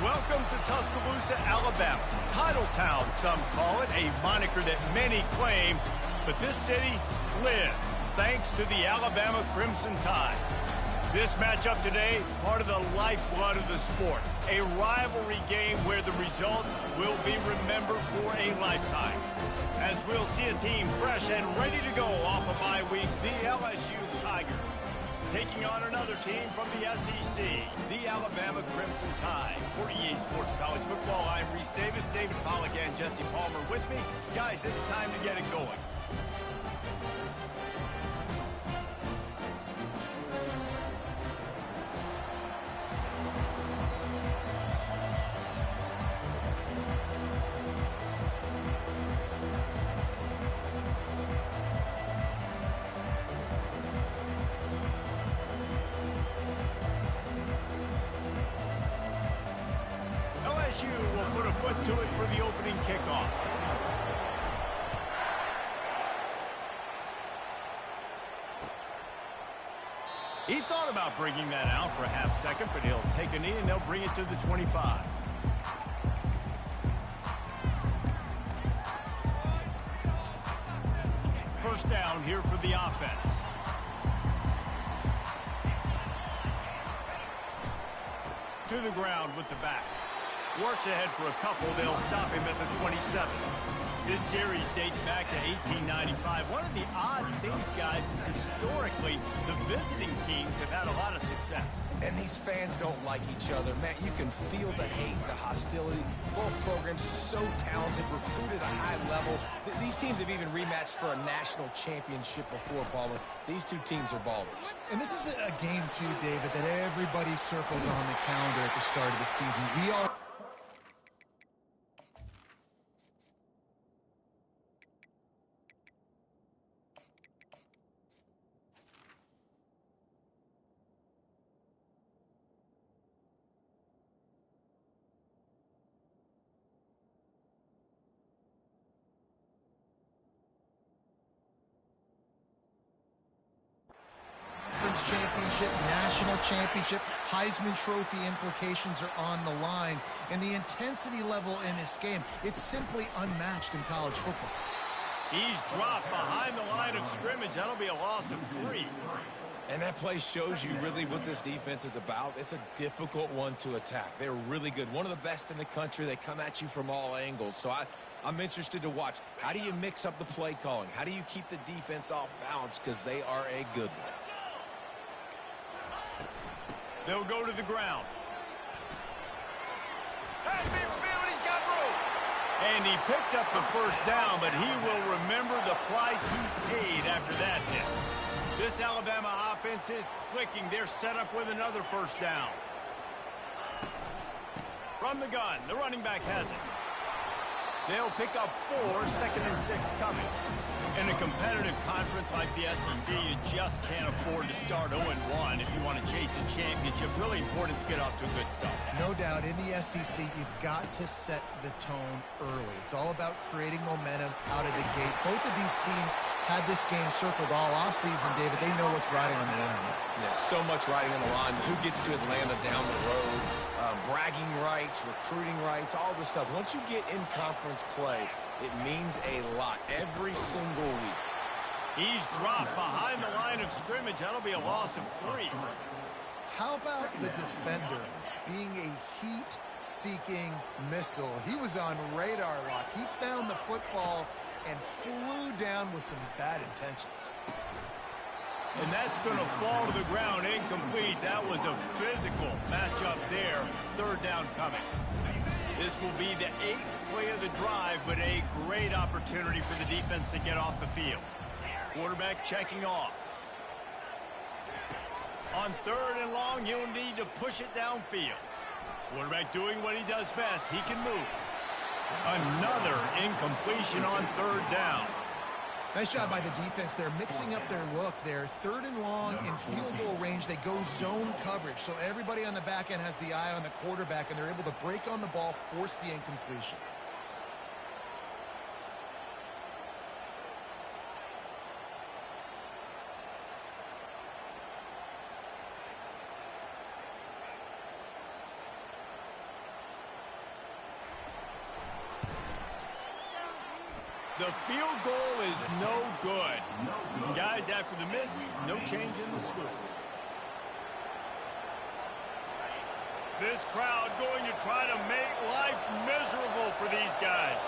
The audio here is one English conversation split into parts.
Welcome to Tuscaloosa, Alabama. Title Town, some call it, a moniker that many claim, but this city lives thanks to the Alabama Crimson Tide. This matchup today, part of the lifeblood of the sport, a rivalry game where the results will be remembered for a lifetime. As we'll see a team fresh and ready to go off a bye week, the LSU Tigers. Taking on another team from the SEC, the Alabama Crimson Tide. For EA Sports College Football, I'm Reese Davis, David Pollack, and Jesse Palmer with me. Guys, it's time to get it going. LSU will put a foot to it for the opening kickoff. He thought about bringing that out for a half second, but he'll take a knee and they'll bring it to the 25. First down here for the offense. To the ground with the back. Works ahead for a couple. They'll stop him at the 27. This series dates back to 1895. One of the odd things, guys, is historically the visiting teams have had a lot of success. And these fans don't like each other. Man, you can feel the hate, the hostility. Both programs so talented, recruited at a high level. These teams have even rematched for a national championship before, Palmer. These two teams are ballers. And this is a game, too, David, that everybody circles on the calendar at the start of the season. We are... Championship, national championship, Heisman Trophy implications are on the line, and the intensity level in this game, it's simply unmatched in college football. He's dropped behind the line of scrimmage. That'll be a loss of 3. And that play shows you really what this defense is about. It's a difficult one to attack. They're really good. One of the best in the country. They come at you from all angles. So I'm interested to watch. How do you mix up the play calling? How do you keep the defense off balance? Because they are a good one. They'll go to the ground. He's got room. And he picks up the first down, but he will remember the price he paid after that hit. This Alabama offense is clicking. They're set up with another first down. From the gun, the running back has it. They'll pick up 4, 2nd and 6 coming. In a competitive conference like the SEC, you just can't afford to start 0-1 if you want to chase a championship. Really important to get off to a good start. No doubt, in the SEC, you've got to set the tone early. It's all about creating momentum out of the gate. Both of these teams had this game circled all offseason, David. They know what's riding on the line. Yeah, so much riding on the line. Who gets to Atlanta down the road? Bragging rights, recruiting rights, all this stuff. Once you get in conference play, it means a lot every single week. He's dropped behind the line of scrimmage. That'll be a loss of 3. How about the defender being a heat-seeking missile? He was on radar lock. He found the football and flew down with some bad intentions. And that's going to fall to the ground incomplete. That was a physical matchup there. 3rd down coming. This will be the 8th play of the drive, but a great opportunity for the defense to get off the field. Quarterback checking off. On 3rd and long, he'll need to push it downfield. Quarterback doing what he does best. He can move. Another incompletion on 3rd down. Nice job by the defense. They're mixing up their look. They're 3rd and long in field goal range. They go zone coverage. So everybody on the back end has the eye on the quarterback, and they're able to break on the ball, force the incompletion. The field goal is no good. And guys, after the miss, no change in the score. This crowd going to try to make life miserable for these guys.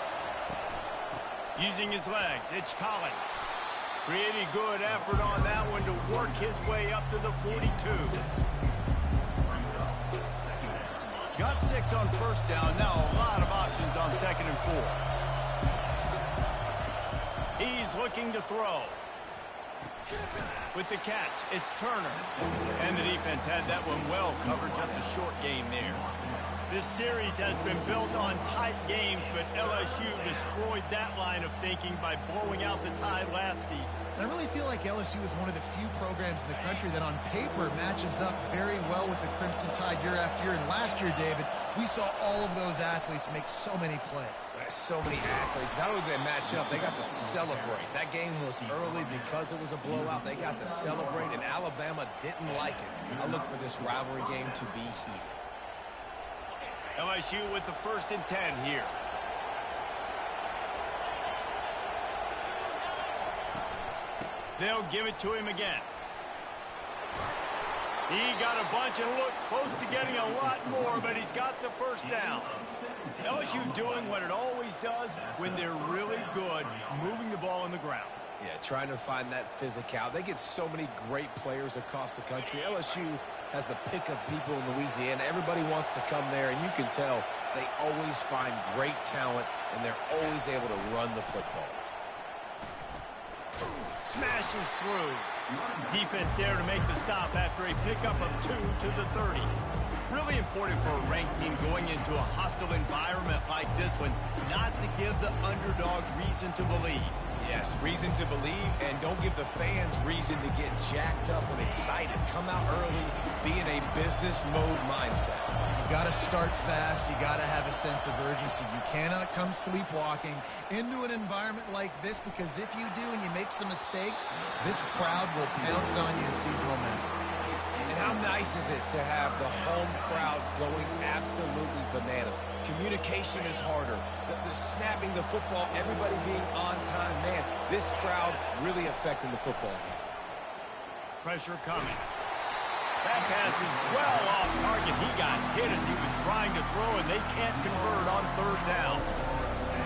Using his legs, it's Collins. Pretty good effort on that one to work his way up to the 42. Got 6 on first down. Now a lot of options on 2nd and 4. He's looking to throw. With the catch, it's Turner. And the defense had that one well covered, just a short game there. This series has been built on tight games, but LSU destroyed that line of thinking by blowing out the Tide last season. And I really feel like LSU is one of the few programs in the country that on paper matches up very well with the Crimson Tide year after year. And last year, David, we saw all of those athletes make so many plays. So many athletes. Not only did they match up, they got to celebrate. That game was early because it was a blowout. They got to celebrate, and Alabama didn't like it. I look for this rivalry game to be heated. LSU with the 1st and 10 here. They'll give it to him again. He got a bunch and looked close to getting a lot more, but he's got the 1st down. LSU doing what it always does when they're really good, moving the ball on the ground. Yeah, trying to find that physicality. They get so many great players across the country. LSU has the pick of people in Louisiana. Everybody wants to come there, and you can tell they always find great talent, and they're always able to run the football. Smashes through. Defense there to make the stop after a pickup of 2 to the 30. Really important for a ranked team going into a hostile environment like this one, not to give the underdog reason to believe. Yes, reason to believe, and don't give the fans reason to get jacked up and excited. Come out early, be in a business mode mindset. You got to start fast. You got to have a sense of urgency. You cannot come sleepwalking into an environment like this, because if you do and you make some mistakes, this crowd will pounce on you and seize momentum. And how nice is it to have the home crowd going absolutely bananas? Communication is harder. The snapping the football, everybody being on time. Man, this crowd really affecting the football game. Pressure coming. That pass is well off target. He got hit as he was trying to throw, and they can't convert on 3rd down.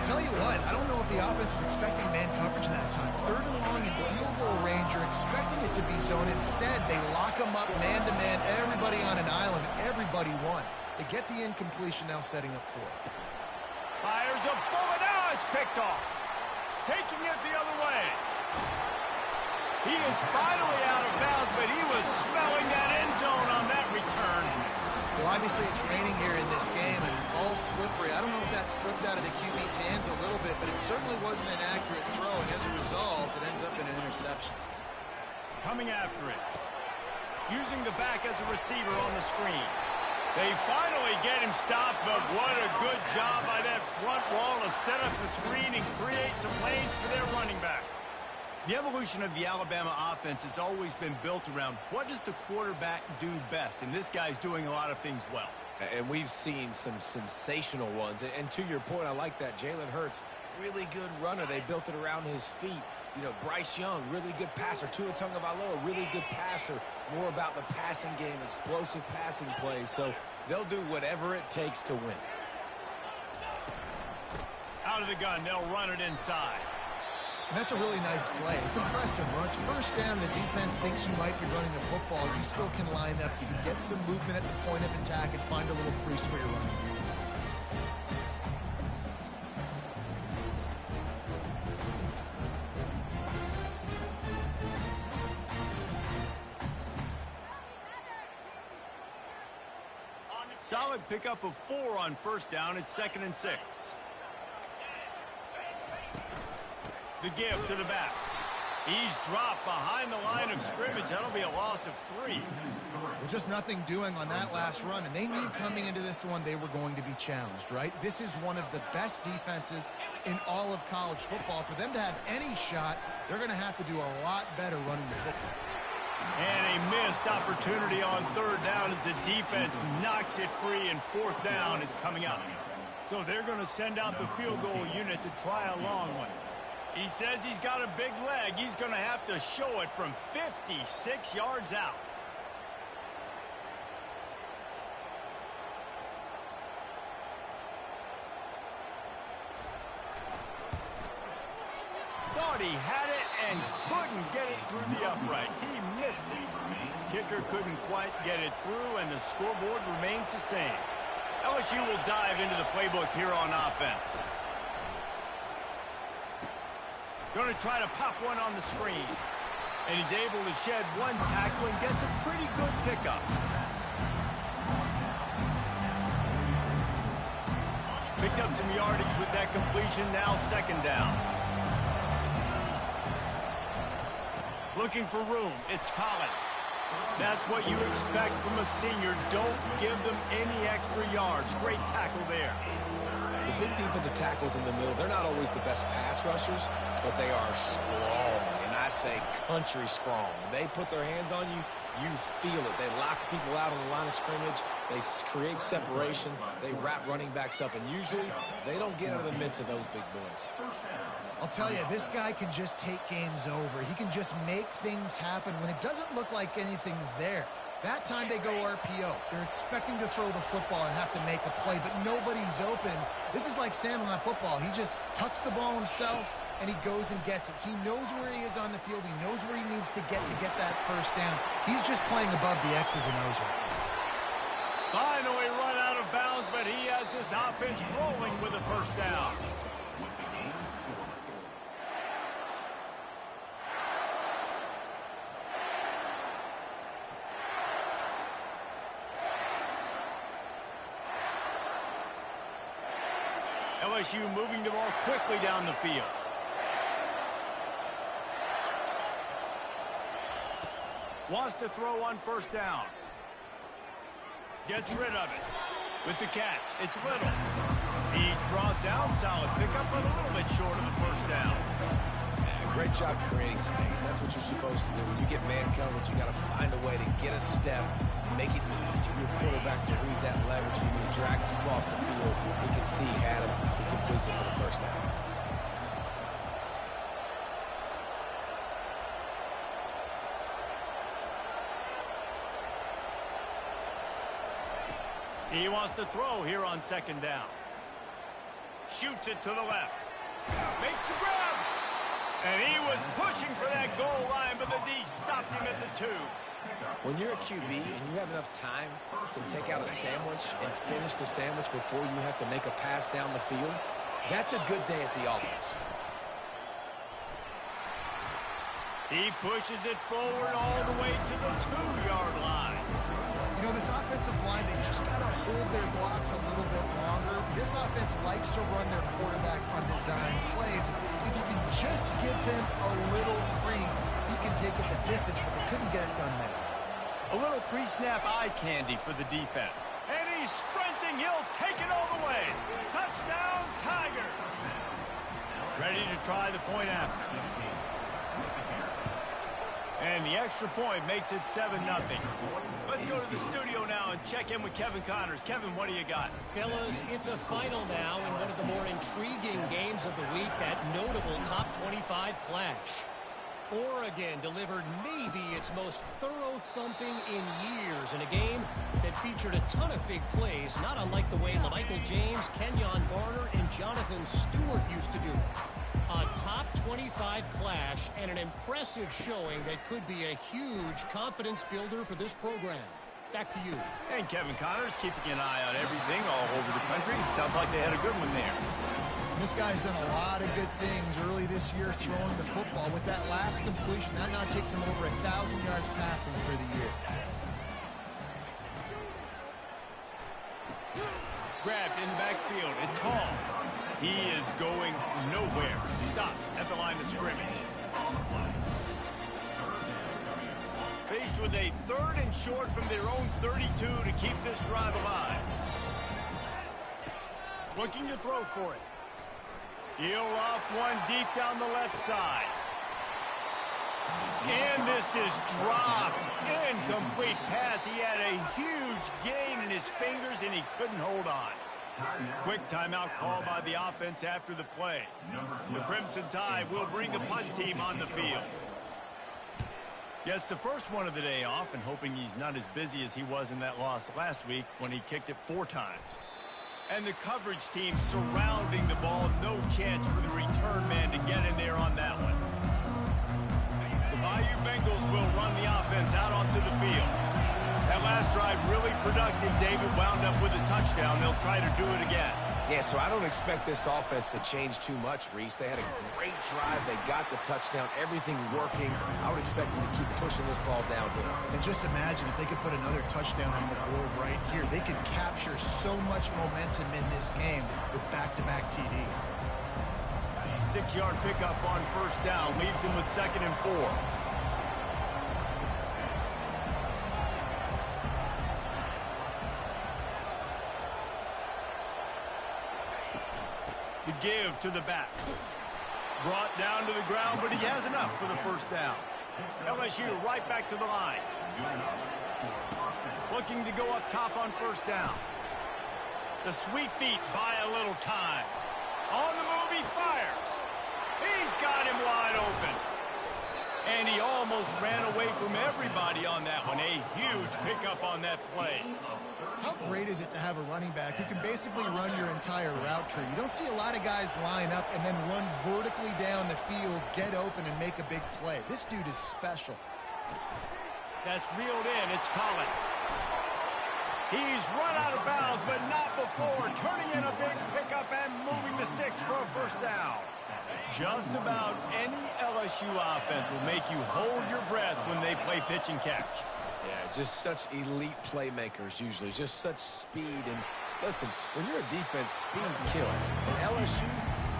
Tell you what, I don't know if the offense was expecting man coverage that time. 3rd and long in field goal range, you're expecting it to be zone. Instead, they lock them up man-to-man, everybody on an island, and everybody won. They get the incompletion, now setting up 4th. Fires a bullet. Now it's picked off. Taking it the other way. He is finally out of bounds, but he was smelling that end zone on that return. Well, obviously it's raining here in this game, and all slippery. I don't know if that slipped out of the QB's hands a little bit, but it certainly wasn't an accurate throw, and as a result, it ends up in an interception. Coming after it. Using the back as a receiver on the screen. They finally get him stopped, but what a good job by that front wall to set up the screen and create some lanes for their running back. The evolution of the Alabama offense has always been built around what does the quarterback do best, and this guy's doing a lot of things well. And we've seen some sensational ones. And to your point, I like that. Jalen Hurts, really good runner. They built it around his feet. You know, Bryce Young, really good passer. Tua Tagovailoa, really good passer. More about the passing game, explosive passing plays. So they'll do whatever it takes to win. Out of the gun, they'll run it inside. And that's a really nice play. It's impressive. When it's 1st down, the defense thinks you might be running the football. You still can line up. You can get some movement at the point of attack and find a little crease for your running. Solid pickup of 4 on 1st down. It's 2nd and 6. The give to the back. He's dropped behind the line of scrimmage. That'll be a loss of 3. Well, just nothing doing on that last run, and they knew coming into this one they were going to be challenged, right? This is one of the best defenses in all of college football. For them to have any shot, they're going to have to do a lot better running the football. And a missed opportunity on 3rd down as the defense knocks it free, and 4th down is coming up. So they're going to send out the field goal unit to try a long one. He says he's got a big leg. He's going to have to show it from 56 yards out. Thought he had it and couldn't get it through the uprights. He missed it. Kicker couldn't quite get it through, and the scoreboard remains the same. LSU will dive into the playbook here on offense. Going to try to pop one on the screen. And he's able to shed one tackle and gets a pretty good pickup. Picked up some yardage with that completion. Now second down. Looking for room. It's Collins. That's what you expect from a senior. Don't give them any extra yards. Great tackle there. The big defensive tackles in the middle, they're not always the best pass rushers, but they are strong, and I say country strong. When they put their hands on you, you feel it. They lock people out on the line of scrimmage. They create separation. They wrap running backs up, and usually they don't get out of the midst of those big boys. I'll tell you, this guy can just take games over. He can just make things happen when it doesn't look like anything's there. That time they go RPO. They're expecting to throw the football and have to make a play, but nobody's open. This is like Sandlot football. He just tucks the ball himself, and he goes and gets it. He knows where he is on the field. He knows where he needs to get that first down. He's just playing above the X's and O's right now. Finally run out of bounds, but he has this offense rolling with a first down. LSU moving the ball quickly down the field. Wants to throw on first down. Gets rid of it. With the catch, it's Little. He's brought down. Solid pickup, but a little bit short of the first down. Yeah, great job creating space. That's what you're supposed to do. When you get man coverage, you got to find a way to get a step, make it easy for your quarterback to read that leverage. And when he drags across the field, he can see he had him. He completes it for the first down. He wants to throw here on second down. Shoots it to the left. Makes the grab. And he was pushing for that goal line, but the D stopped him at the 2. When you're a QB and you have enough time to take out a sandwich and finish the sandwich before you have to make a pass down the field, that's a good day at the offense. He pushes it forward all the way to the 2-yard line. You know, this offensive line, they just got to hold their blocks a little bit longer. This offense likes to run their quarterback on design plays. If you can just give him a little crease, he can take it the distance, but they couldn't get it done there. A little pre-snap eye candy for the defense. And he's sprinting. He'll take it all the way. Touchdown, Tigers. Ready to try the point after. And the extra point makes it 7-0. Let's go to the studio now and check in with Kevin Connors. Kevin, what do you got? Fellas, it's a final now in one of the more intriguing games of the week, that notable top 25 clash. Oregon delivered maybe its most thorough thumping in years in a game that featured a ton of big plays, not unlike the way LaMichael James, Kenyon Barner, and Jonathan Stewart used to do it. A top 25 clash and an impressive showing that could be a huge confidence builder for this program. Back to you. And Kevin Connors keeping an eye on everything all over the country. Sounds like they had a good one there. This guy's done a lot of good things early this year throwing the football. With that last completion, that now takes him over 1,000 yards passing for the year. Grabbed in the backfield. It's Hall. He is going nowhere. Stopped at the line of scrimmage. Faced with a 3rd and short from their own 32 to keep this drive alive. Looking to throw for it. He'll off one deep down the left side. And this is dropped. Incomplete pass. He had a huge gain in his fingers, and he couldn't hold on. Quick timeout call by the offense after the play. The Crimson Tide will bring the punt team on the field. Gets the first one of the day off and hoping he's not as busy as he was in that loss last week when he kicked it 4 times. And the coverage team surrounding the ball. No chance for the return man to get in there on that one. The Bayou Bengals will run the offense out onto the field. That last drive really productive. David wound up with a touchdown. They'll try to do it again. Yeah, so I don't expect this offense to change too much, Reese. They had a great drive. They got the touchdown. Everything working. I would expect them to keep pushing this ball downhill. And just imagine if they could put another touchdown on the board right here. They could capture so much momentum in this game with back-to-back TDs. 6-yard pickup on first down. Leaves him with 2nd and 4. The give to the back. Brought down to the ground, but he has enough for the first down. LSU right back to the line. Looking to go up top on first down. The sweet feet buy a little time. On the move, he fires. He's got him wide open. And he almost ran away from everybody on that one. A huge pickup on that play. How great is it to have a running back who can basically run your entire route tree? You don't see a lot of guys line up and then run vertically down the field, get open, and make a big play. This dude is special. That's reeled in. It's Collins. He's run out of bounds, but not before. Turning in a big pickup and moving the sticks for a first down. Just about any LSU offense will make you hold your breath when they play pitch and catch. Yeah, just such elite playmakers usually, just such speed. And listen, when you're a defense, speed kills. And LSU,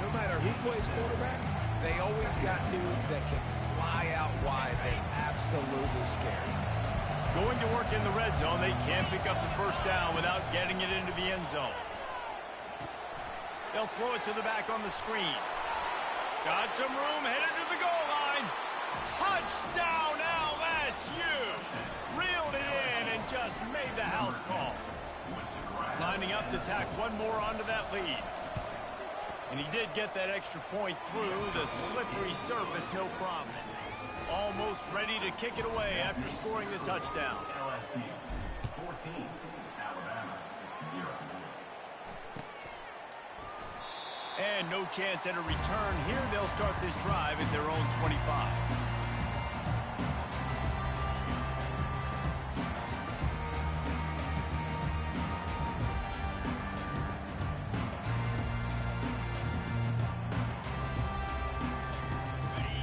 no matter who plays quarterback, they always got dudes that can fly out wide that absolutely scary. Going to work in the red zone, they can't pick up the first down without getting it into the end zone. They'll throw it to the back on the screen. Got some room, headed to the goal line. Touchdown, LSU! Reeled it in and just made the house call. Lining up to tack one more onto that lead. And he did get that extra point through the slippery surface, no problem. Almost ready to kick it away after scoring the touchdown. LSU 14, Alabama 0. And no chance at a return here. They'll start this drive at their own 25.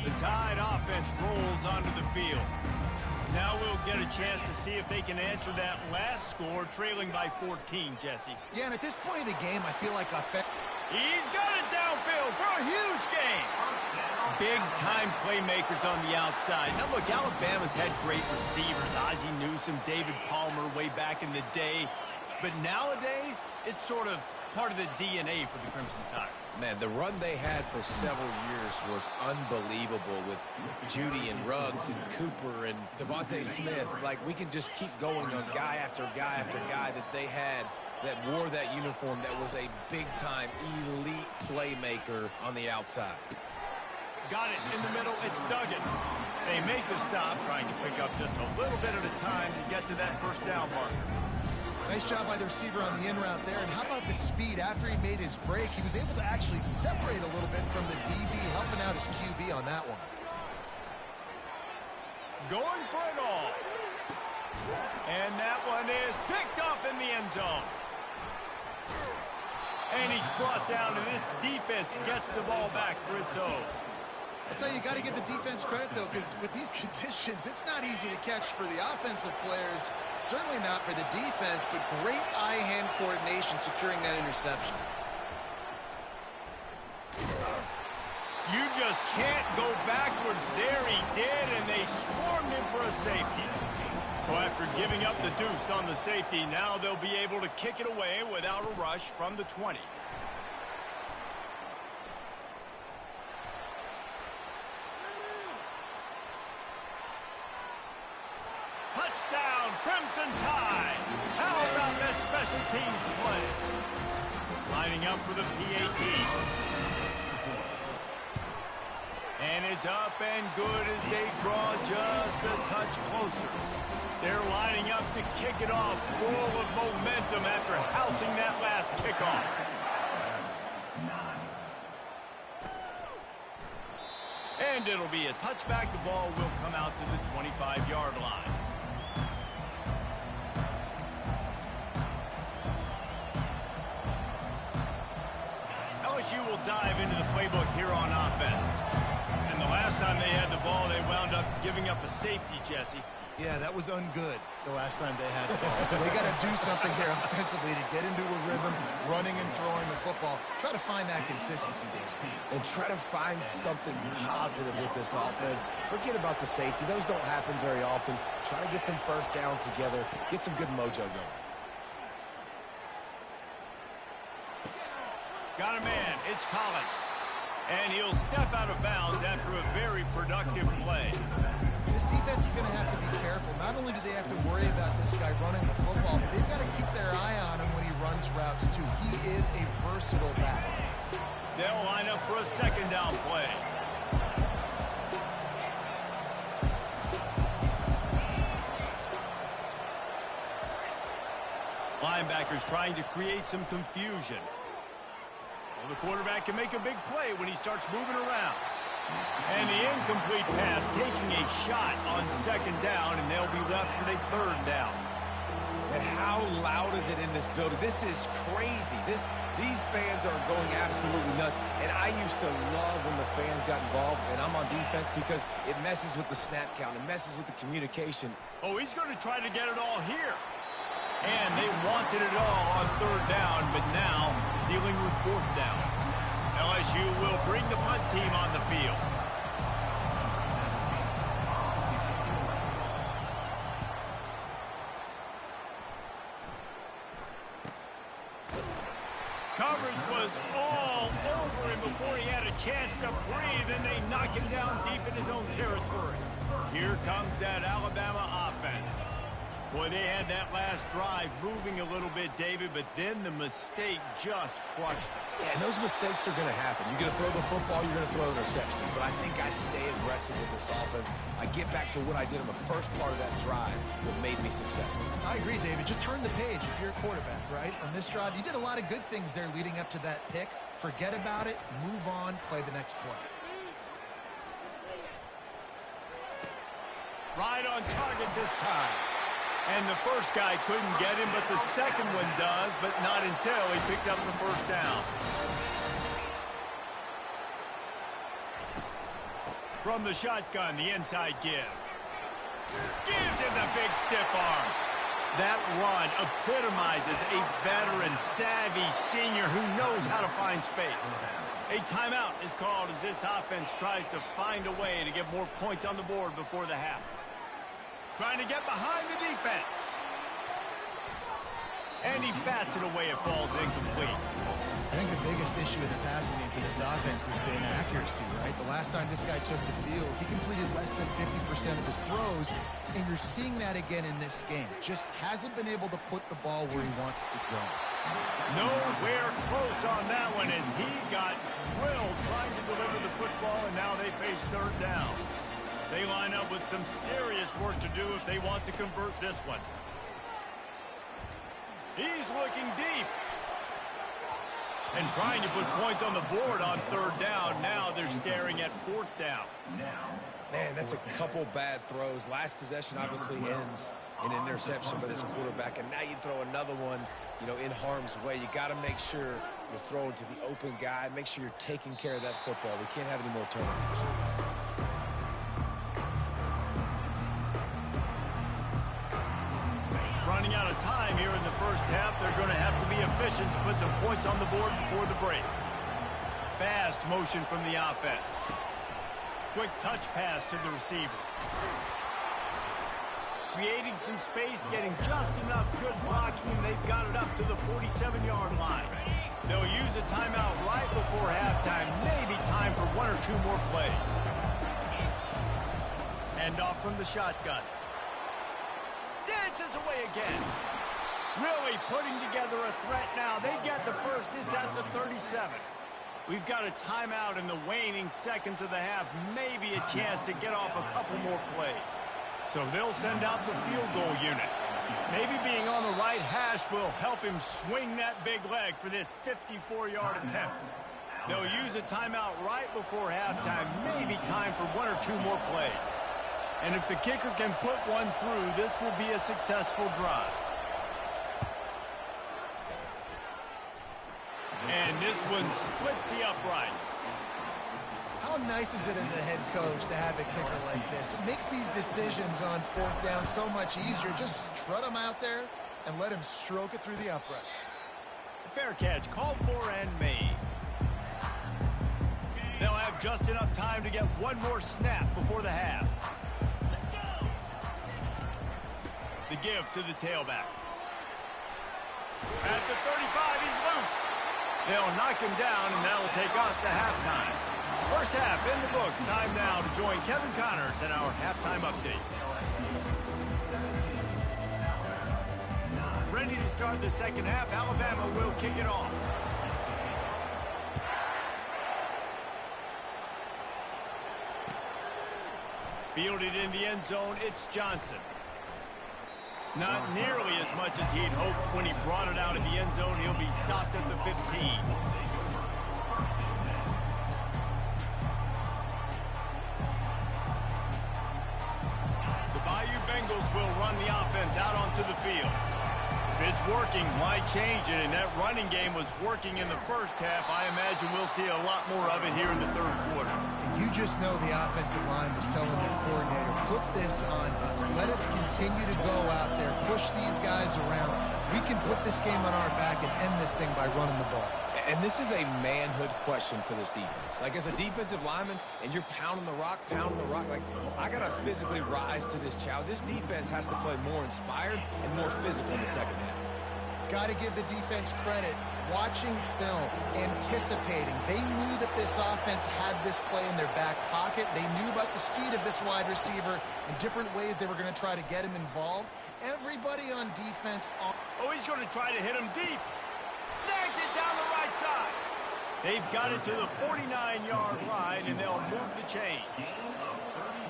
The Tide offense rolls onto the field. Now we'll get a chance to see if they can answer that last score, trailing by 14, Jesse. Yeah, and at this point of the game, I feel like He's got it downfield for a huge gain. Big-time playmakers on the outside. Now, look, Alabama's had great receivers. Ozzie Newsome, David Palmer way back in the day. But nowadays, it's sort of part of the DNA for the Crimson Tide. Man, the run they had for several years was unbelievable with Judy and Ruggs and Cooper and Devontae Smith. Like, we can just keep going on guy after guy after guy that they had that wore that uniform that was a big-time elite playmaker on the outside. Got it in the middle. It's Duggan. They make the stop, trying to pick up just a little bit at a time to get to that first down marker. Nice job by the receiver on the in route there. And how about the speed after he made his break? He was able to actually separate a little bit from the DB, helping out his QB on that one. Going for it all. And that one is picked up in the end zone. And he's brought down, and this defense gets the ball back for its own. That's how you got to give the defense credit, though, because with these conditions, it's not easy to catch for the offensive players, certainly not for the defense, but great eye-hand coordination securing that interception. You just can't go backwards. There he did, and they swarmed him for a safety. So after giving up the deuce on the safety, now they'll be able to kick it away without a rush from the 20. Touchdown, Crimson Tide. How about that special teams play? Lining up for the PAT. And it's up and good as they draw just a touch closer. They're lining up to kick it off full of momentum after housing that last kickoff. And it'll be a touchback. The ball will come out to the 25-yard line. LSU will dive into the playbook here on offense. And the last time they had the ball, they wound up giving up a safety, Jesse. Yeah, that was ungood the last time they had the ball. So they got to do something here offensively to get into a rhythm, running and throwing the football. Try to find that consistency, David. And try to find something positive with this offense. Forget about the safety. Those don't happen very often. Try to get some first downs together. Get some good mojo going. Got a man. It's Collins. And he'll step out of bounds after a very productive play. This defense is going to have to be careful. Not only do they have to worry about this guy running the football, but they've got to keep their eye on him when he runs routes, too. He is a versatile back. They'll line up for a second down play. Linebackers trying to create some confusion. Well, the quarterback can make a big play when he starts moving around. And the incomplete pass taking a shot on second down, and they'll be left with a third down. And how loud is it in this building? This is crazy. These fans are going absolutely nuts. And I used to love when the fans got involved, and I'm on defense because it messes with the snap count. It messes with the communication. Oh, he's going to try to get it all here. And they wanted it all on third down, but now dealing with fourth down. LSU will bring the punt team on the field. Coverage was all over him before he had a chance to breathe, and they knock him down deep in his own territory. Here comes that Alabama offense. Boy, they had that last drive moving a little bit, David, but then the mistake just crushed them. Yeah, and those mistakes are going to happen. You're going to throw the football, you're going to throw interceptions. But I think I stay aggressive with this offense. I get back to what I did in the first part of that drive that made me successful. I agree, David. Just turn the page if you're a quarterback, right? On this drive, you did a lot of good things there leading up to that pick. Forget about it, move on, play the next play. Right on target this time. And the first guy couldn't get him, but the second one does, but not until he picks up the first down. From the shotgun, the inside give. Gives him the big stiff arm. That run epitomizes a veteran, savvy senior who knows how to find space. A timeout is called as this offense tries to find a way to get more points on the board before the half. Trying to get behind the defense. And he bats it away. It falls incomplete. I think the biggest issue in the passing game for this offense has been accuracy, right? The last time this guy took the field, he completed less than 50% of his throws, and you're seeing that again in this game. Just hasn't been able to put the ball where he wants it to go. Nowhere close on that one as he got drilled trying to deliver the football, and now they face third down. They line up with some serious work to do if they want to convert this one. He's looking deep. And trying to put points on the board on third down. Now they're staring at fourth down. Man, that's a couple bad throws. Last possession obviously ends in an interception by this quarterback. And now you throw another one, in harm's way. You got to make sure you're throwing to the open guy. Make sure you're taking care of that football. We can't have any more turnovers. Running out of time here in the first half. They're going to have to be efficient to put some points on the board before the break. Fast motion from the offense. Quick touch pass to the receiver. Creating some space, getting just enough good blocking, and they've got it up to the 47-yard line. They'll use a timeout right before halftime. Maybe time for one or two more plays. Hand off from the shotgun. Dances away again. Really putting together a threat now. They get the first. It's at the 37th. We've got a timeout in the waning seconds of the half. Maybe a chance to get off a couple more plays. So they'll send out the field goal unit. Maybe being on the right hash will help him swing that big leg for this 54-yard attempt. They'll use a timeout right before halftime. Maybe time for one or two more plays. And if the kicker can put one through, this will be a successful drive. And this one splits the uprights. How nice is it as a head coach to have a kicker like this? It makes these decisions on fourth down so much easier. Just strut him out there and let him stroke it through the uprights. Fair catch called for and made. They'll have just enough time to get one more snap before the half. The give to the tailback. At the 35, he's loose. They'll knock him down, and that'll take us to halftime. First half in the books. Time now to join Kevin Connors in our halftime update. Ready to start the second half. Alabama will kick it off. Fielded in the end zone, it's Johnson. Not nearly as much as he'd hoped when he brought it out of the end zone. He'll be stopped at the 15. The Bayou Bengals will run the offense out onto the field. If it's working, why change it? And that running game was working in the first half. I imagine we'll see a lot more of it here in the third quarter. And you just know the offensive line was telling their coordinator, put this on us. Let us continue to go out there, push these guys around. We can put this game on our back and end this thing by running the ball. And this is a manhood question for this defense. Like, as a defensive lineman, and you're pounding the rock, like, I got to physically rise to this challenge. This defense has to play more inspired and more physical in the second half. Got to give the defense credit. Watching film, anticipating. They knew that this offense had this play in their back pocket. They knew about the speed of this wide receiver and different ways they were going to try to get him involved. Everybody on defense. Oh, he's going to try to hit him deep. Snags it down the right side. They've got it to the 49-yard line, and they'll move the chains.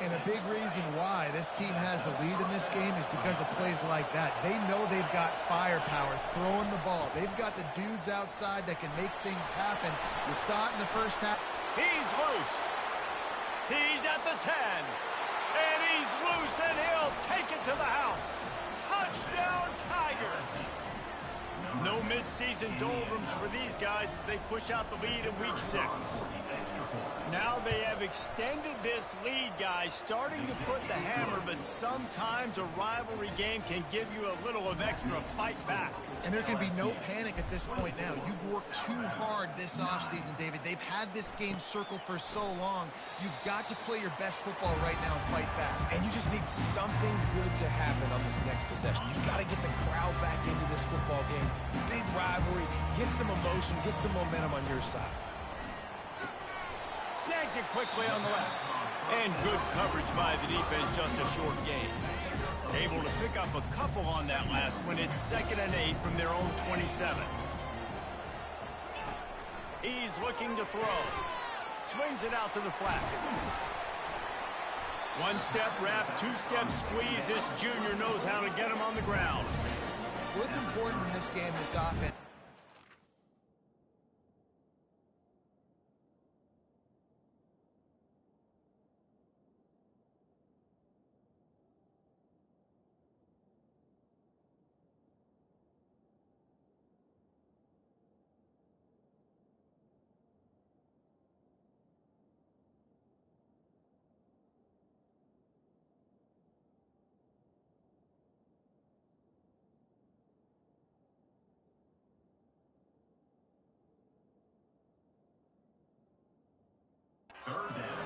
And a big reason why this team has the lead in this game is because of plays like that. They know they've got firepower throwing the ball. They've got the dudes outside that can make things happen. You saw it in the first half. He's loose. He's at the 10. And he's loose, and he'll take it to the house. Touchdown, Tigers. No midseason doldrums for these guys as they push out the lead in week 6. Now they have extended this lead, guys, starting to put the hammer, but sometimes a rivalry game can give you a little of extra fight back. And there can be no panic at this point now. You've worked too hard this offseason, David. They've had this game circled for so long. You've got to play your best football right now and fight back. And you just need something good to happen on this next possession. You got to get the crowd back into this football game. Big rivalry. Get some emotion. Get some momentum on your side. Snags it quickly on the left. And good coverage by the defense, just a short gain. Able to pick up a couple on that last one. It's 2nd and 8 from their own 27. He's looking to throw. Swings it out to the flat. One-step wrap, two-step squeeze. This junior knows how to get him on the ground. What's important in this game, this offense?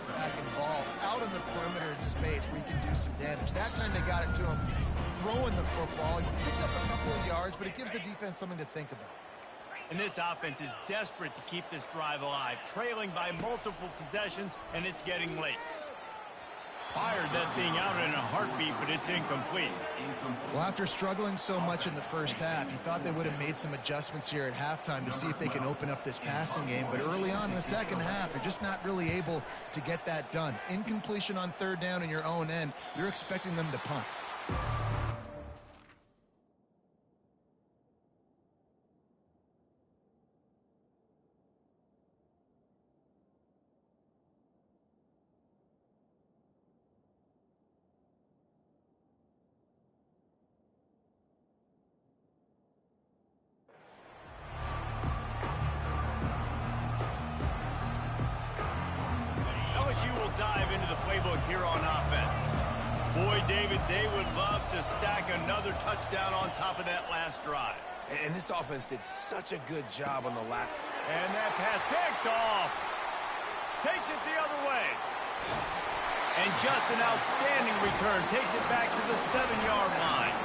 Back involved, out in the perimeter in space where you can do some damage. That time they got it to him throwing the football. He picked up a couple of yards, but it gives the defense something to think about. And this offense is desperate to keep this drive alive, trailing by multiple possessions, and it's getting late. Fired that thing out in a heartbeat, but it's incomplete. Well, after struggling so much in the first half, you thought they would have made some adjustments here at halftime to see if they can open up this passing game. But early on in the second half, they're just not really able to get that done. Incompletion on third down in your own end, you're expecting them to punt. LSU will dive into the playbook here on offense. Boy, David, they would love to stack another touchdown on top of that last drive. And this offense did such a good job on the last. And that pass picked off. Takes it the other way. And just an outstanding return. Takes it back to the 7-yard line.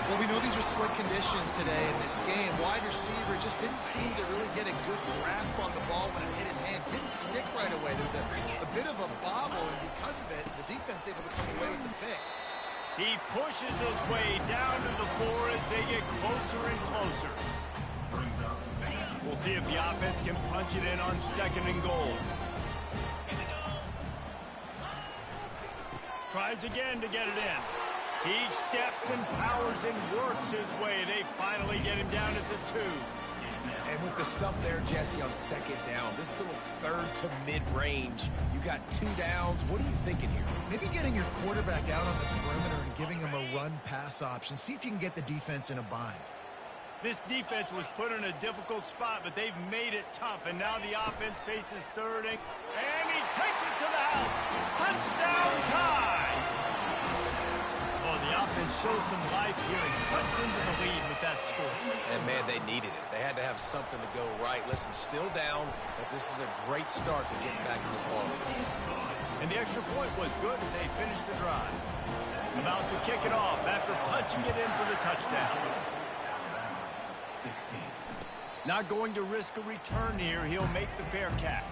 Well, we know these are slick conditions today in this game. Wide receiver just didn't seem to really get a good grasp on the ball when it hit his hands. Didn't stick right away. There's a bit of a bobble, and because of it, the defense able to come away with the pick. He pushes his way down to the 4 as they get closer and closer. We'll see if the offense can punch it in on 2nd and goal. Tries again to get it in. He steps and powers and works his way. They finally get him down at the 2. And with the stuff there, Jesse, on 2nd down, this little 3rd to mid-range, you got 2 downs. What are you thinking here? Maybe getting your quarterback out on the perimeter and giving him a run-pass option. See if you can get the defense in a bind. This defense was put in a difficult spot, but they've made it tough. And now the offense faces 3rd, and he takes it to the house. Touchdown tie! Oh, the offense shows some life here and cuts into the lead with that score. And, man, they needed it. They had to have something to go right. Listen, still down, but this is a great start to getting back in this ball game. And the extra point was good as they finished the drive. About to kick it off after punching it in for the touchdown. Not going to risk a return here. He'll make the fair catch.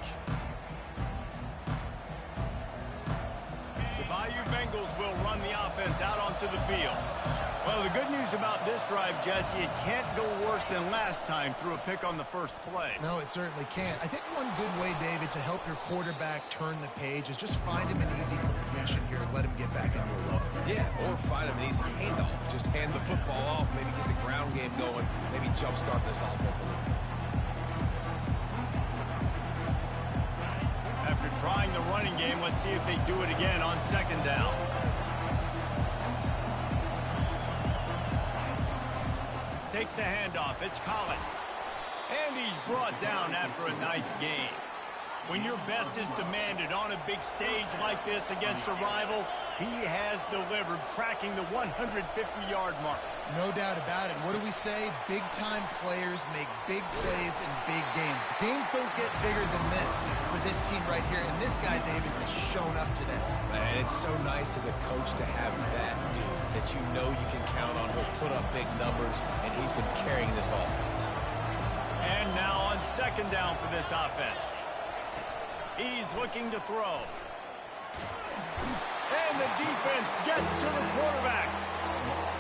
The Bayou Bengals will run the offense out onto the field. Well, the good news about this drive, Jesse, it can't go worse than last time through a pick on the first play. No, it certainly can't. I think one good way, David, to help your quarterback turn the page is just find him an easy completion here and let him get back into a rhythm. Yeah, or find him an easy handoff. Just hand the football off, maybe get the ground game going, maybe jumpstart this offense a little bit. After trying the running game, let's see if they do it again on 2nd down. Takes the handoff. It's Collins. And he's brought down after a nice gain. When your best is demanded on a big stage like this against a rival, he has delivered, cracking the 150-yard mark. No doubt about it. What do we say? Big-time players make big plays in big games. The games don't get bigger than this for this team right here, and this guy, David, has shown up today. And it's so nice as a coach to have that dude that you know you can count on. He'll put up big numbers, and he's been carrying this offense. And now on 2nd down for this offense. He's looking to throw. And the defense gets to the quarterback.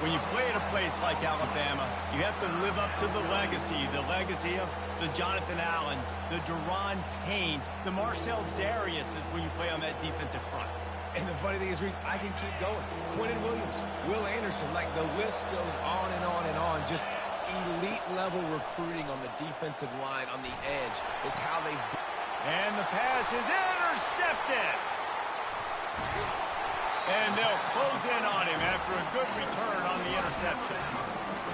When you play at a place like Alabama, you have to live up to the legacy of the Jonathan Allens, the Deron Haynes, the Marcel Dariuses when you play on that defensive front. And the funny thing is, Reese, I can keep going. Quentin Williams, Will Anderson, like the list goes on and on and on. Just elite-level recruiting on the defensive line, on the edge, is how they... And the pass is intercepted. And they'll close in on him after a good return on the interception.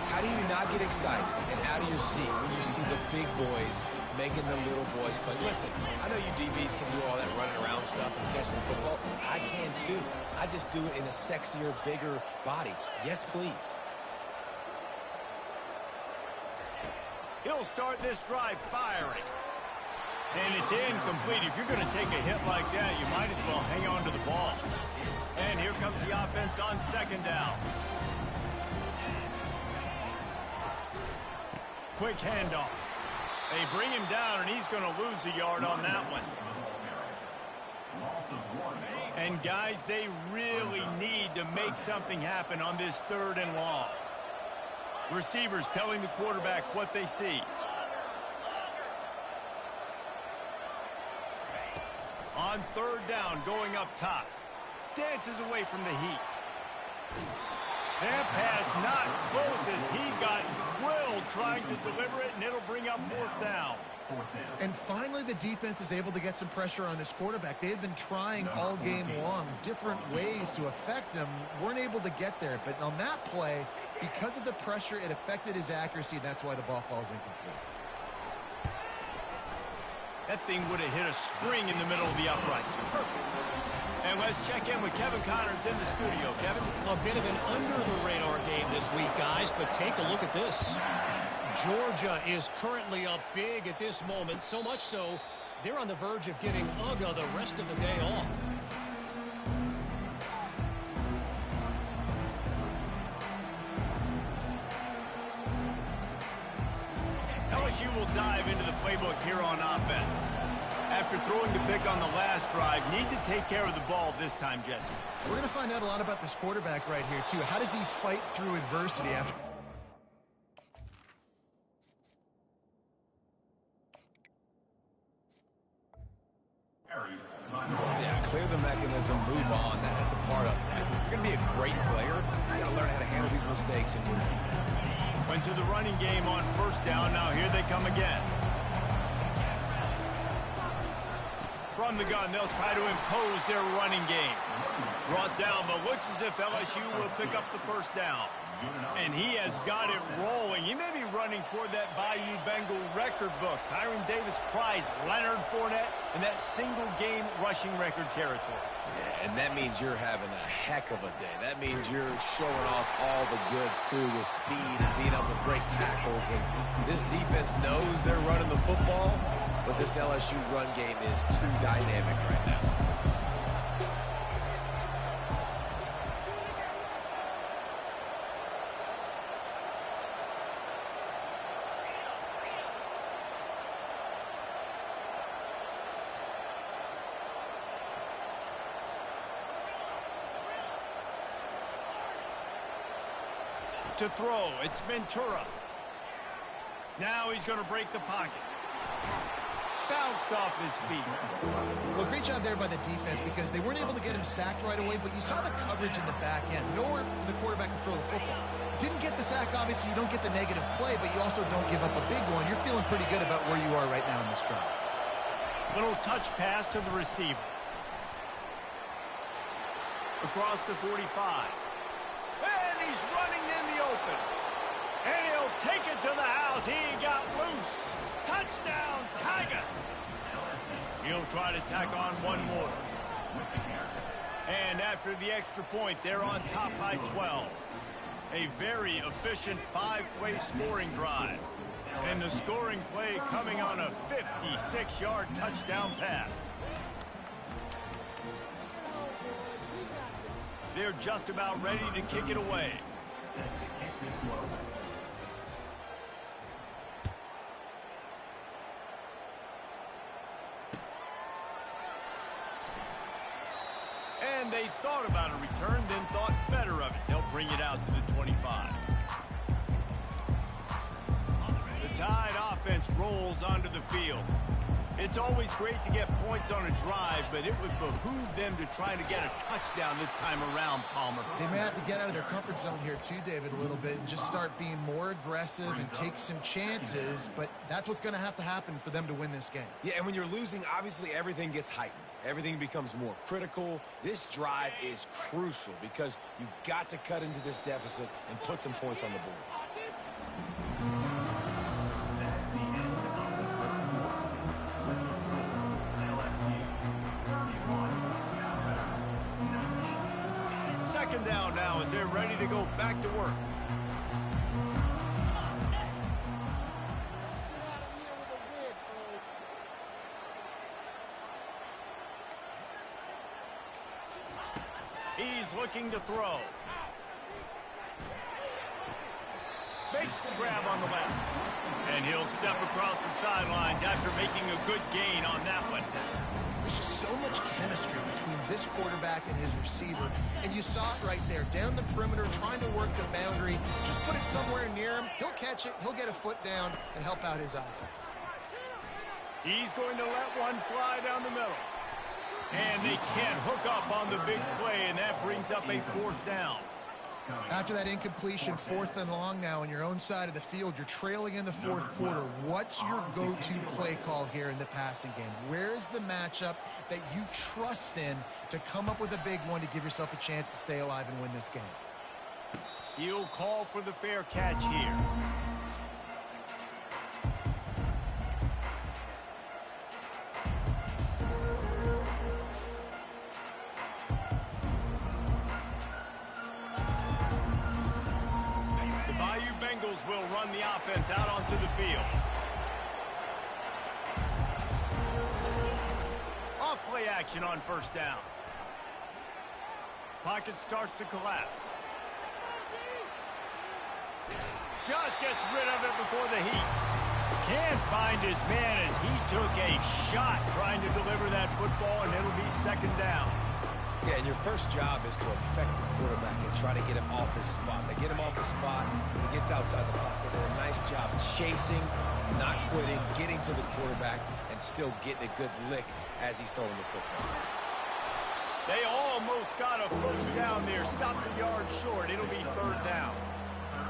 How do you not get excited and out of your seat when you see the big boys making the little boys play? Listen, I know you DBs can do all that running around stuff and catching the football. I can too. I just do it in a sexier, bigger body. Yes, please. He'll start this drive firing. And it's incomplete. If you're going to take a hit like that, you might as well hang on to the ball. And here comes the offense on 2nd down. Quick handoff. They bring him down, and he's going to lose a yard on that one. And, guys, they really need to make something happen on this 3rd and long. Receivers telling the quarterback what they see. On 3rd down, going up top. Dances away from the heat. That pass not close as he got drilled trying to deliver it, and it'll bring up 4th down. And finally, the defense is able to get some pressure on this quarterback. They had been trying all game long different ways to affect him, weren't able to get there. But on that play, because of the pressure, it affected his accuracy, and that's why the ball falls incomplete. That thing would have hit a string in the middle of the uprights. Perfect. And let's check in with Kevin Connors in the studio. Kevin? A bit of an under-the-radar game this week, guys, but take a look at this. Georgia is currently up big at this moment, so much so they're on the verge of giving UGA the rest of the day off. LSU will dive into the playbook here on offense. After throwing the pick on the last drive, need to take care of the ball this time, Jesse. We're going to find out a lot about this quarterback right here, too. How does he fight through adversity after... Yeah, clear the mechanism, move on. That's a part of it. If you're going to be a great player, you got to learn how to handle these mistakes and move on. Went to the running game on 1st down. Now here they come again. From the gun, they'll try to impose their running game. Brought down, but looks as if LSU will pick up the 1st down. And he has got it rolling. He may be running toward that Bayou Bengal record book. Tyron Davis-Price, Leonard Fournette, and that single-game rushing record territory. Yeah, and that means you're having a heck of a day. That means you're showing off all the goods, too, with speed and being able to break tackles. And this defense knows they're running the football, but this LSU run game is too dynamic right now. To throw, it's Ventura. Now he's going to break the pocket. Bounced off his feet. Well, great job there by the defense because they weren't able to get him sacked right away, but you saw the coverage in the back end. Nowhere for the quarterback to throw the football. Didn't get the sack, obviously. You don't get the negative play, but you also don't give up a big one. You're feeling pretty good about where you are right now in this drive. Little touch pass to the receiver. Across the 45. And he's running in the open. And he'll take it to the house. He got loose. Touchdown, Tigers. He'll try to tack on one more. And after the extra point, they're on top by 12. A very efficient 5-play scoring drive. And the scoring play coming on a 56-yard touchdown pass. They're just about ready to kick it away. And they thought about a return, then thought better of it. They'll bring it out to the 25. The Tide offense rolls onto the field. It's always great to get points on a drive, but it would behoove them to try to get a touchdown this time around, Palmer. They may have to get out of their comfort zone here too, David, a little bit, and just start being more aggressive and take some chances, but that's what's going to have to happen for them to win this game. Yeah, and when you're losing, obviously everything gets heightened. Everything becomes more critical. This drive is crucial because you've got to cut into this deficit and put some points on the board. Second down now as they're ready to go back to work. He's looking to throw. Makes makes the grab on the left. And he'll step across the sidelines after making a good gain on that one. There's just so much chemistry between this quarterback and his receiver. And you saw it right there, down the perimeter, trying to work the boundary. Just put it somewhere near him. He'll catch it, he'll get a foot down, and help out his offense. He's going to let one fly down the middle. And they can't hook up on the big play, and that brings up a 4th down. After that incompletion, 4th and long now on your own side of the field, you're trailing in the 4th quarter. What's your go-to play call here in the passing game? Where is the matchup that you trust in to come up with a big one to give yourself a chance to stay alive and win this game? He'll call for the fair catch here. Will run the offense out onto the field. Off play action on 1st down. Pocket starts to collapse. Just gets rid of it before the heat. Can't find his man as he took a shot trying to deliver that football, and it'll be 2nd down. Yeah, and your first job is to affect the quarterback and try to get him off his spot. They get him off his spot, he gets outside the pocket. They did a nice job chasing, not quitting, getting to the quarterback, and still getting a good lick as he's throwing the football. They almost got a 1st down there. Stopped a yard short. It'll be 3rd down.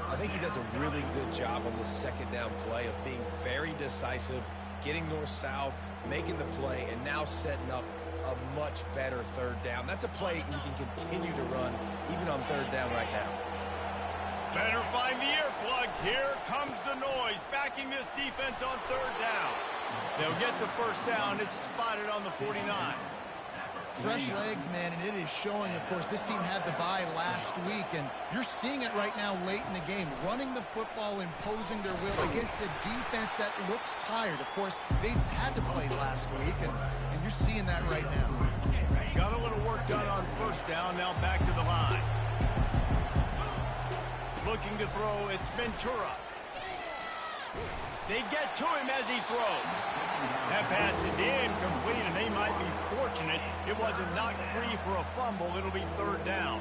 I think he does a really good job on this 2nd down play of being very decisive, getting north-south, making the play, and now setting up a much better 3rd down. That's a play you can continue to run even on 3rd down right now. Better find the earplugs. Here comes the noise, backing this defense on 3rd down. They'll get the 1st down. It's spotted on the 49. Fresh legs, man, and it is showing. Of course, this team had the bye last week, and you're seeing it right now late in the game. Running the football, imposing their will against the defense that looks tired. Of course, they had to play last week, and you're seeing that right now. Got a little work done on 1st down, now back to the line. Looking to throw, it's Ventura. They get to him as he throws. That pass is incomplete, and they might be fortunate it wasn't knocked free for a fumble. It'll be 3rd down.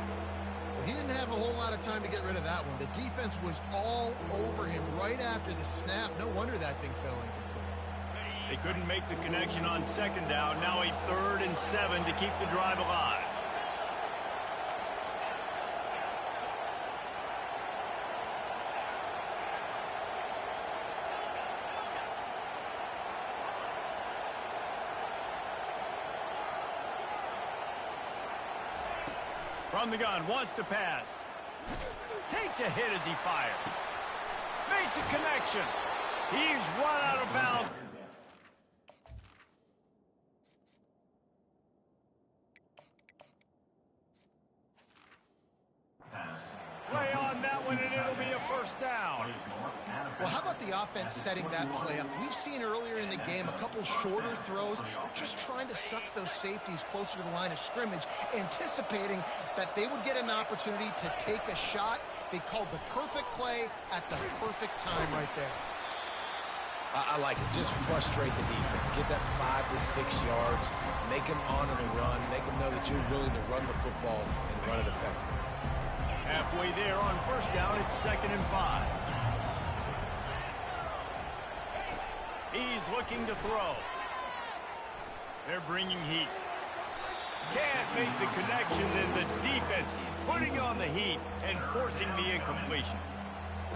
Well, he didn't have a whole lot of time to get rid of that one. The defense was all over him right after the snap. No wonder that thing fell incomplete. They couldn't make the connection on 2nd down. Now a 3rd and 7 to keep the drive alive. From the gun, wants to pass. Takes a hit as he fires. Makes a connection. He's run out of bounds. Play on that one, and it'll be a 1st down. Well, how about the offense setting that play up? We've seen earlier in the game a couple shorter throws. They're just trying to suck those safeties closer to the line of scrimmage, anticipating that they would get an opportunity to take a shot. They called the perfect play at the perfect time right there. I like it. Just frustrate the defense. Get that 5 to 6 yards. Make them honor the run. Make them know that you're willing to run the football and run it effectively. Halfway there on 1st down, it's 2nd and 5. He's looking to throw. They're bringing heat. Can't make the connection, and the defense putting on the heat and forcing the incompletion.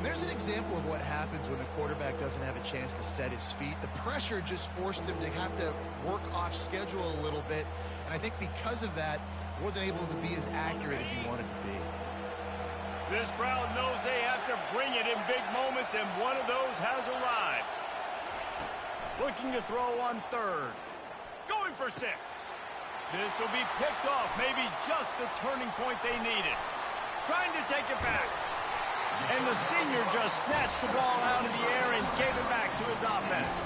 There's an example of what happens when the quarterback doesn't have a chance to set his feet. The pressure just forced him to have to work off schedule a little bit, and I think because of that, wasn't able to be as accurate as he wanted to be. This crowd knows they have to bring it in big moments, and one of those has arrived. Looking to throw on 3rd. Going for 6. This will be picked off, maybe just the turning point they needed. Trying to take it back. And the senior just snatched the ball out of the air and gave it back to his offense.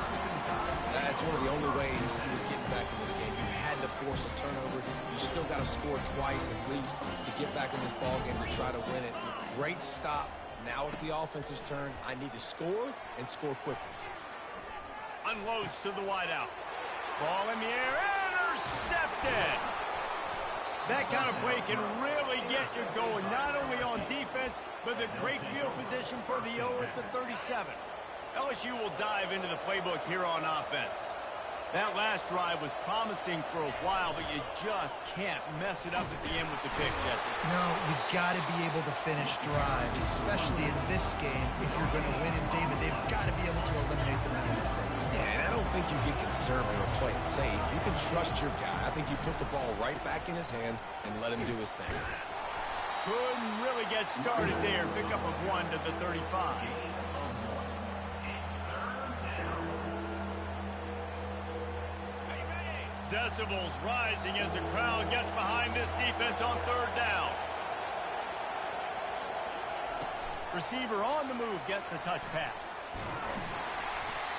That's one of the only ways you were getting back in this game. You had to force a turnover. You still got to score twice at least to get back in this ball game to try to win it. Great stop Now it's the offense's turn. I need to score and score quickly. Unloads to the wideout. Ball in the air, intercepted. That kind of play can really get you going, not only on defense, but the great field position for the O at the 37. LSU will dive into the playbook here on offense. That last drive was promising for a while, but you just can't mess it up at the end with the pick, Jesse. No, you got to be able to finish drives, especially in this game. If you're going to win in David, they've got to be able to eliminate the mental mistakes. Yeah, and I don't think you get conservative or play it safe. You can trust your guy. I think you put the ball right back in his hands and let him do his thing. Couldn't really get started there. Pick up of 1 to the 35. Decibels rising as the crowd gets behind this defense on third down. Receiver on the move gets the touch pass.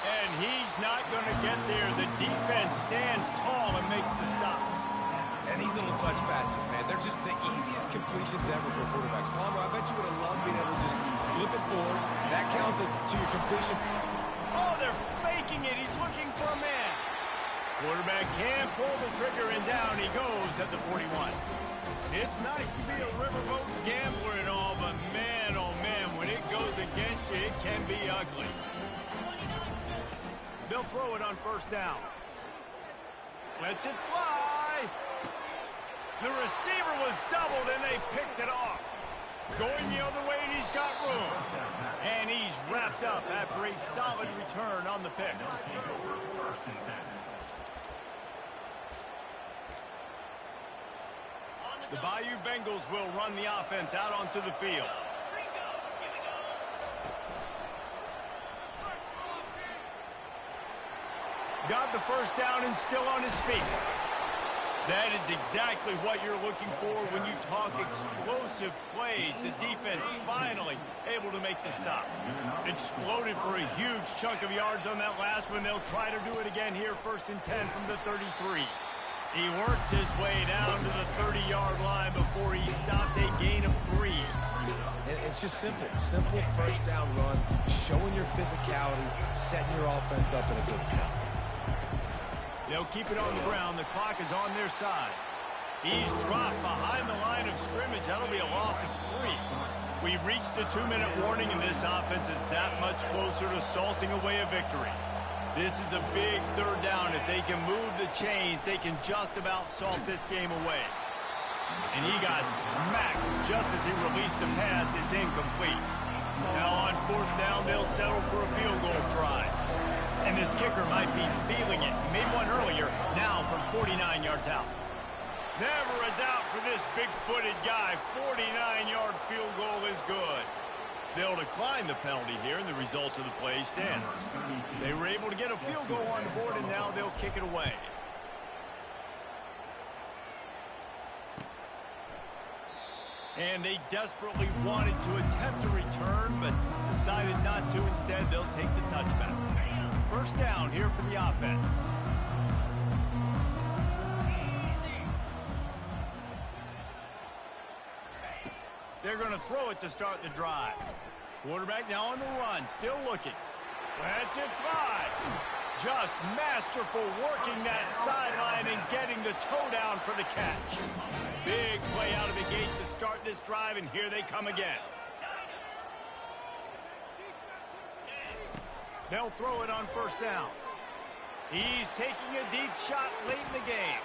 And he's not going to get there. The defense stands tall and makes the stop. And these little touch passes, man, they're just the easiest completions ever for quarterbacks. Palmer, I bet you would have loved being able to just flip it forward. That counts as to your completion. Oh, they're faking it. He's looking for a man. Quarterback can't pull the trigger, and down he goes at the 41. It's nice to be a riverboat gambler and all, but man, oh man, when it goes against you, it can be ugly. They'll throw it on first down. Lets it fly. The receiver was doubled, and they picked it off. Going the other way, and he's got room. And he's wrapped up after a solid return on the pick. The Bayou Bengals will run the offense out onto the field. Got the first down and still on his feet. That is exactly what you're looking for when you talk explosive plays. The defense finally able to make the stop. Exploded for a huge chunk of yards on that last one. They'll try to do it again here, 1st and 10 from the 33. He works his way down to the 30-yard line before he stopped a gain of 3. And it's just simple. Simple first down run, showing your physicality, setting your offense up in a good spot. They'll keep it on the ground. The clock is on their side. He's dropped behind the line of scrimmage. That'll be a loss of 3. We've reached the 2-minute warning, and this offense is that much closer to salting away a victory. This is a big third down. If they can move the chains, they can just about salt this game away. And he got smacked just as he released the pass. It's incomplete. Now on 4th down, they'll settle for a field goal try. And this kicker might be feeling it. He made one earlier, now from 49 yards out. Never a doubt for this big-footed guy. 49-yard field goal is good. They'll decline the penalty here, and the result of the play stands. They were able to get a field goal on the board, and now they'll kick it away. And they desperately wanted to attempt a return, but decided not to. Instead, they'll take the touchback. First down here for the offense. They're going to throw it to start the drive. Quarterback now on the run, still looking. Lets it fly. Just masterful working that sideline and getting the toe down for the catch. Big play out of the gate to start this drive, and here they come again. They'll throw it on first down. He's taking a deep shot late in the game.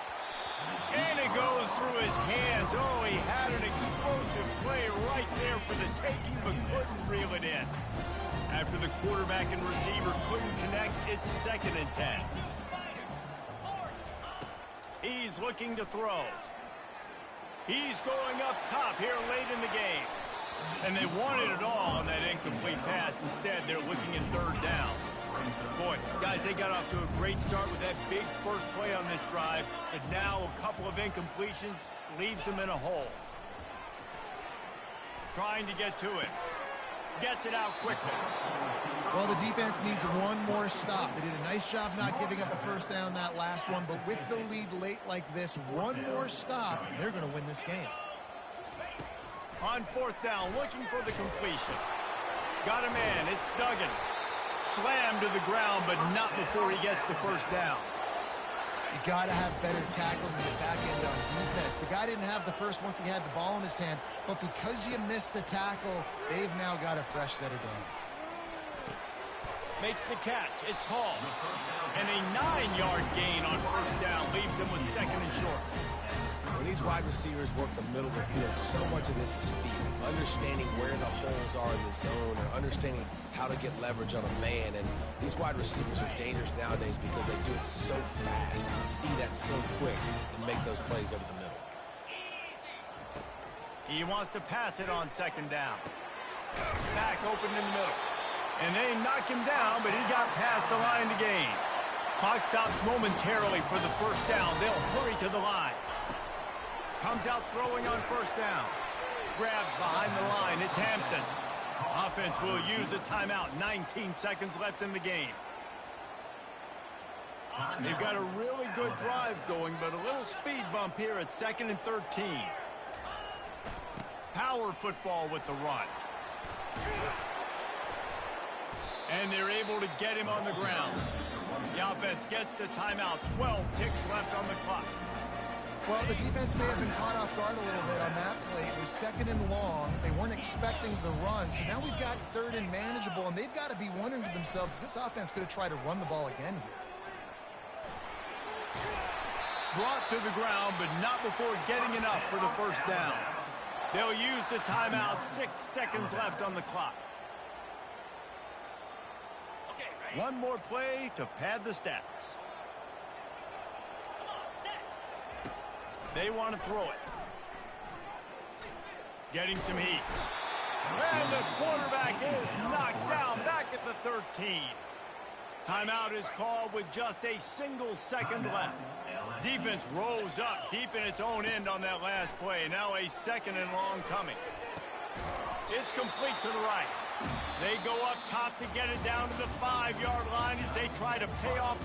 And it goes through his hands. Oh, he had an explosive play right there for the taking, but couldn't reel it in. After the quarterback and receiver couldn't connect, it's 2nd and 10. He's looking to throw. He's going up top here late in the game. And they wanted it all on that incomplete pass. Instead, they're looking at 3rd down. Boy, guys, they got off to a great start with that big first play on this drive, but now a couple of incompletions leaves them in a hole. Trying to get to it. Gets it out quickly. Well, the defense needs one more stop. They did a nice job not giving up a first down that last one, but with the lead late like this, one more stop, they're going to win this game. On 4th down, looking for the completion. Got a man. It's Duggan. Slammed to the ground, but not before he gets the first down. You got to have better tackling in the back end on defense. The guy didn't have the first once he had the ball in his hand, but because you missed the tackle, they've now got a fresh set of downs. Makes the catch. It's Hall. And a 9-yard gain on first down leaves them with second and short. When these wide receivers work the middle of the field, so much of this is feel. Understanding where the holes are in the zone or understanding how to get leverage on a man. And these wide receivers are dangerous nowadays because they do it so fast and see that so quick and make those plays over the middle. He wants to pass it on second down. Back open in the middle. And they knock him down, but he got past the line to gain. Clock stops momentarily for the first down. They'll hurry to the line. Comes out throwing on first down. Grabbed behind the line. It's Hampton. Offense will use a timeout. 19 seconds left in the game. They've got a really good drive going, but a little speed bump here at 2nd and 13. Power football with the run. And they're able to get him on the ground. The offense gets the timeout. 12 ticks left on the clock. Well, the defense may have been caught off guard a little bit on that play. It was 2nd and long. They weren't expecting the run. So now we've got 3rd and manageable, and they've got to be wondering to themselves, is this offense going to try to run the ball again here? Brought to the ground, but not before getting enough for the first down. They'll use the timeout. 6 seconds left on the clock. One more play to pad the stats. They want to throw it. Getting some heat. And the quarterback is knocked down back at the 13. Timeout is called with just a single second left. Defense rose up deep in its own end on that last play. Now a 2nd and long coming. It's complete to the right. They go up top to get it down to the 5-yard line as they try to pay off